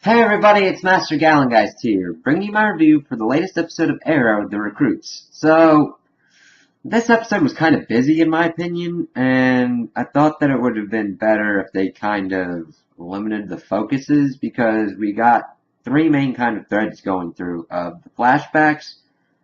Hey everybody, it's Master Gallengeist here, bringing you my review for the latest episode of Arrow, The Recruits. So, this episode was kind of busy in my opinion, and I thought that it would have been better if they kind of limited the focuses, because we got three main kind of threads going through of the flashbacks,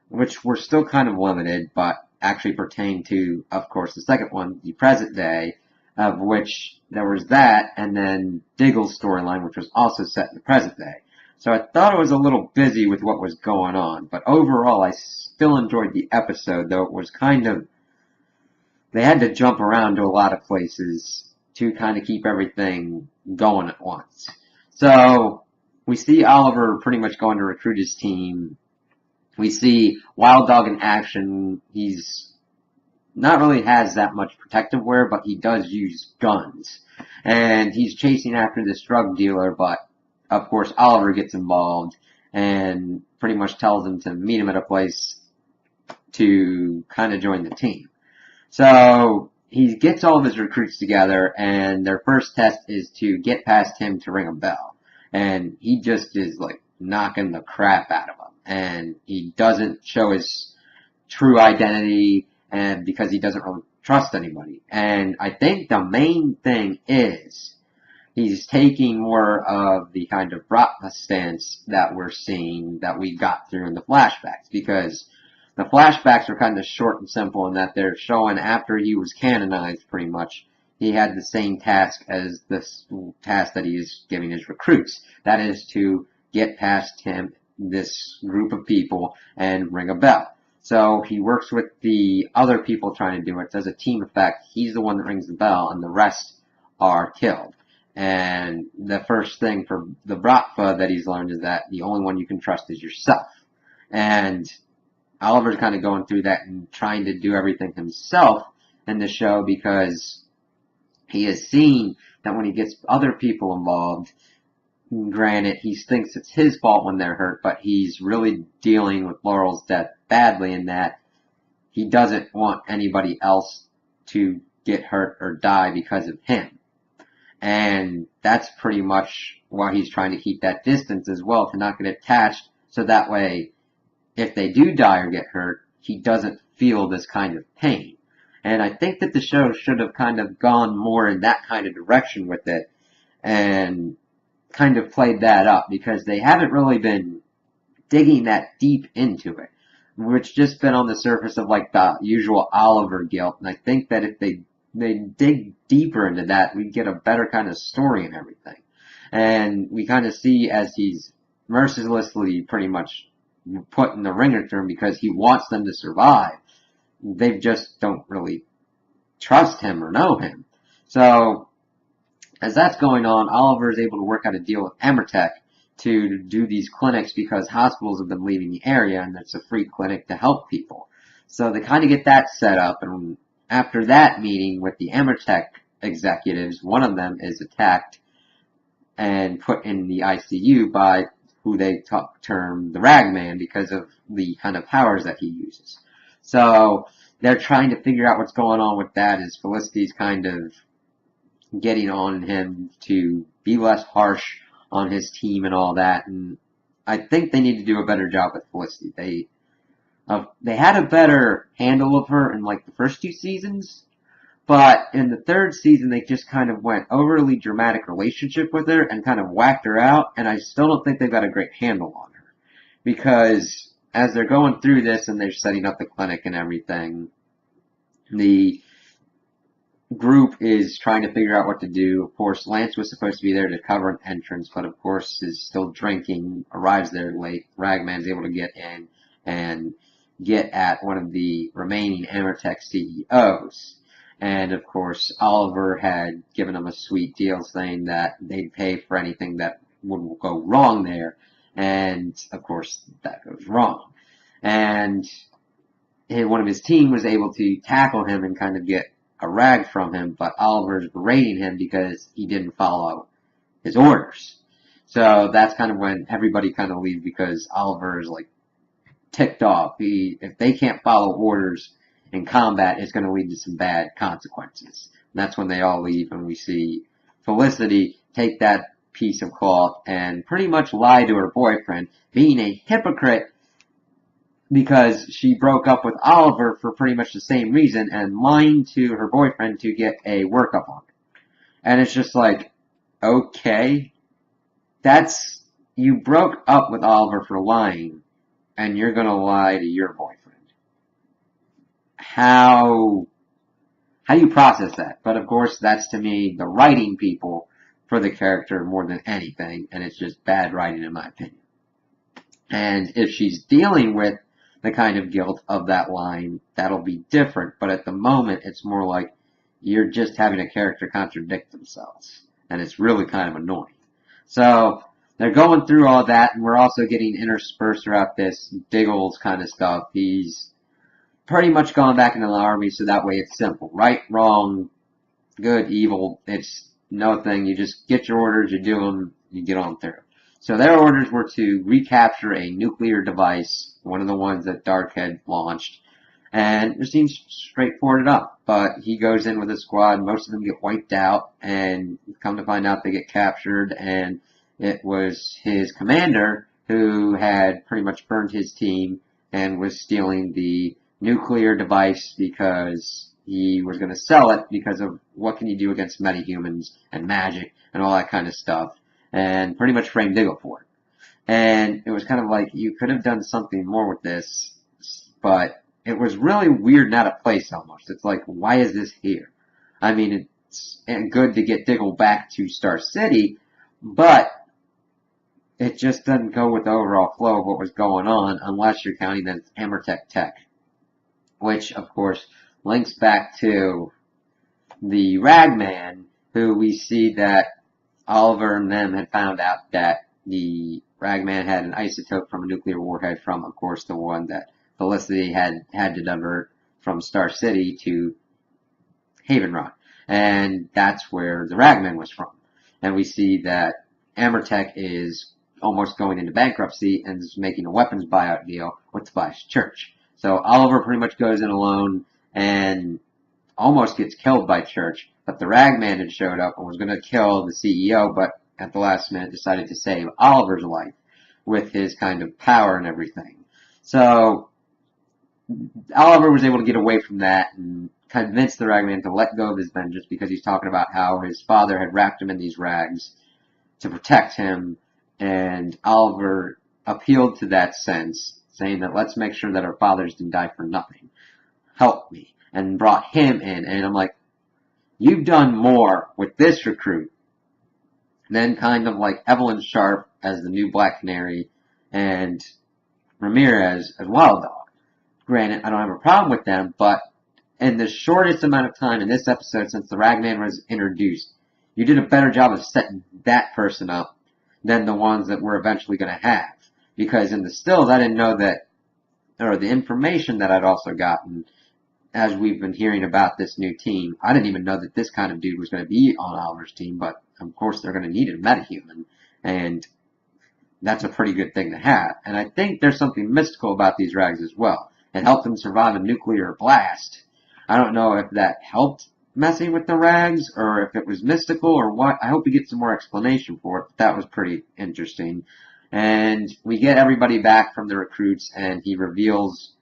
which were still kind of limited, but actually pertain to, of course, the second one, the present day, of which there was that, and then Diggle's storyline, which was also set in the present day. So I thought it was a little busy with what was going on, but overall I still enjoyed the episode, though it was kind of, they had to jump around to a lot of places to kind of keep everything going at once. So, we see Oliver pretty much going to recruit his team. We see Wild Dog in action. He's not really has that much protective wear, but he does use guns. And he's chasing after this drug dealer, but of course Oliver gets involved and pretty much tells him to meet him at a place to kind of join the team. So he gets all of his recruits together, and their first test is to get past him to ring a bell. And he just is like knocking the crap out of him. And he doesn't show his true identity, and because he doesn't really trust anybody. And I think the main thing is he's taking more of the kind of Ratha stance that we're seeing that we got through in the flashbacks, because the flashbacks are kind of short and simple in that they're showing after he was canonized pretty much he had the same task as this task that he is giving his recruits. That is to get past him, this group of people, and ring a bell. So he works with the other people trying to do it. As a team effect, he's the one that rings the bell, and the rest are killed. And the first thing for the Bratva that he's learned is that the only one you can trust is yourself. And Oliver's kind of going through that and trying to do everything himself in the show, because he has seen that when he gets other people involved, granted, he thinks it's his fault when they're hurt, but he's really dealing with Laurel's death badly in that he doesn't want anybody else to get hurt or die because of him. And that's pretty much why he's trying to keep that distance as well, to not get attached, so that way, if they do die or get hurt, he doesn't feel this kind of pain. And I think that the show should have kind of gone more in that kind of direction with it, and kind of played that up, because they haven't really been digging that deep into it, which just been on the surface of like the usual Oliver guilt. And I think that if they dig deeper into that, we get a better kind of story and everything. And we kind of see as he's mercilessly pretty much put in the ringer through him because he wants them to survive. They just don't really trust him or know him. So, as that's going on, Oliver is able to work out a deal with Amertech to do these clinics, because hospitals have been leaving the area and it's a free clinic to help people. So they kind of get that set up, and after that meeting with the Amertech executives, one of them is attacked and put in the ICU by who they term the Ragman, because of the kind of powers that he uses. So they're trying to figure out what's going on with that, as Felicity's kind of getting on him to be less harsh on his team and all that. And I think they need to do a better job with Felicity. They had a better handle of her in like the first two seasons, but in the third season they just kind of went overly dramatic relationship with her and kind of whacked her out, and I still don't think they've got a great handle on her, because as they're going through this and they're setting up the clinic and everything, the group is trying to figure out what to do. Of course, Lance was supposed to be there to cover an entrance, but of course is still drinking, arrives there late. Ragman's able to get in and get at one of the remaining Amertech CEOs. And of course, Oliver had given him a sweet deal saying that they'd pay for anything that would go wrong there. And of course, that goes wrong. And one of his team was able to tackle him and kind of get a rag from him, but Oliver's berating him because he didn't follow his orders. So that's kind of when everybody kind of leaves, because Oliver is like ticked off. If they can't follow orders in combat, it's going to lead to some bad consequences. And that's when they all leave, and we see Felicity take that piece of cloth and pretty much lied to her boyfriend, being a hypocrite because she broke up with Oliver for pretty much the same reason and lying to her boyfriend to get a workup on it. And it's just like, okay, you broke up with Oliver for lying and you're gonna lie to your boyfriend. How do you process that? But of course, that's to me the writing people for the character more than anything, and it's just bad writing in my opinion. And if she's dealing with the kind of guilt of that line, that'll be different. But at the moment, it's more like you're just having a character contradict themselves, and it's really kind of annoying. So they're going through all that, and we're also getting interspersed throughout this Diggle's kind of stuff. He's pretty much gone back into the army, so that way it's simple. Right, wrong, good, evil, it's no thing. You just get your orders, you do them, you get on through. So their orders were to recapture a nuclear device, one of the ones that Dark had launched, and it seems straightforward enough. But he goes in with a squad, most of them get wiped out, and come to find out they get captured, and it was his commander who had pretty much burned his team and was stealing the nuclear device because he was going to sell it because of what can you do against metahumans and magic and all that kind of stuff, and pretty much framed Diggle for it. And it was kind of like you could have done something more with this, but it was really weird and out of place almost. It's like, why is this here? I mean, it's good to get Diggle back to Star City, but it just doesn't go with the overall flow of what was going on unless you're counting that it's Amertek Tech, which, of course, links back to the Ragman, who we see that Oliver and them had found out that the Ragman had an isotope from a nuclear warhead from, of course, the one that Felicity had to divert from Star City to Havenrod. And that's where the Ragman was from. And we see that Amertek is almost going into bankruptcy and is making a weapons buyout deal with Tobias Church. So Oliver pretty much goes in alone and almost gets killed by Church, but the Ragman had showed up and was going to kill the CEO, but at the last minute decided to save Oliver's life with his kind of power and everything. So Oliver was able to get away from that and convince the Ragman to let go of his vengeance because he's talking about how his father had wrapped him in these rags to protect him, and Oliver appealed to that sense, saying that let's make sure that our fathers didn't die for nothing. Help me. And brought him in, and I'm like, you've done more with this recruit than kind of like Evelyn Sharp as the new Black Canary and Ramirez as Wild Dog. Granted, I don't have a problem with them, but in the shortest amount of time in this episode since the Ragman was introduced, you did a better job of setting that person up than the ones that we're eventually going to have. Because in the stills, I didn't know that, or the information that I'd also gotten as we've been hearing about this new team, I didn't even know that this kind of dude was going to be on Oliver's team, but of course they're going to need a metahuman, and that's a pretty good thing to have. And I think there's something mystical about these rags as well. It helped them survive a nuclear blast. I don't know if that helped messing with the rags, or if it was mystical, or what. I hope we get some more explanation for it, but that was pretty interesting. And we get everybody back from the recruits, and he reveals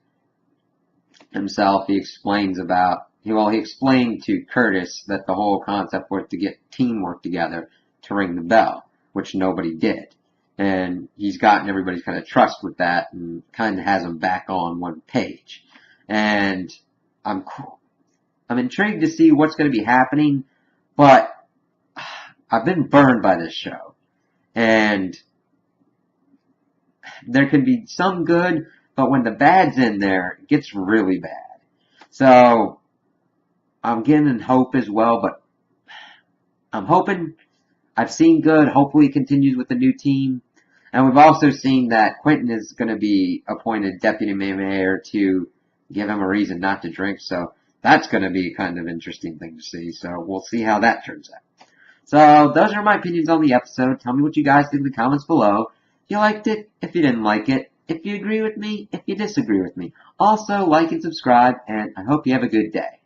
himself. He explains about, he explained to Curtis that the whole concept was to get teamwork together to ring the bell, which nobody did. And he's gotten everybody's kind of trust with that and kind of has them back on one page. And I'm intrigued to see what's going to be happening, but I've been burned by this show. And there can be some good, but when the bad's in there, it gets really bad. So I'm getting hope as well, but I'm hoping, I've seen good. Hopefully it continues with the new team. And we've also seen that Quentin is going to be appointed deputy mayor to give him a reason not to drink. So that's going to be kind of interesting thing to see. So we'll see how that turns out. So those are my opinions on the episode. Tell me what you guys think in the comments below. If you liked it, if you didn't like it, if you agree with me, if you disagree with me. Also, like and subscribe, and I hope you have a good day.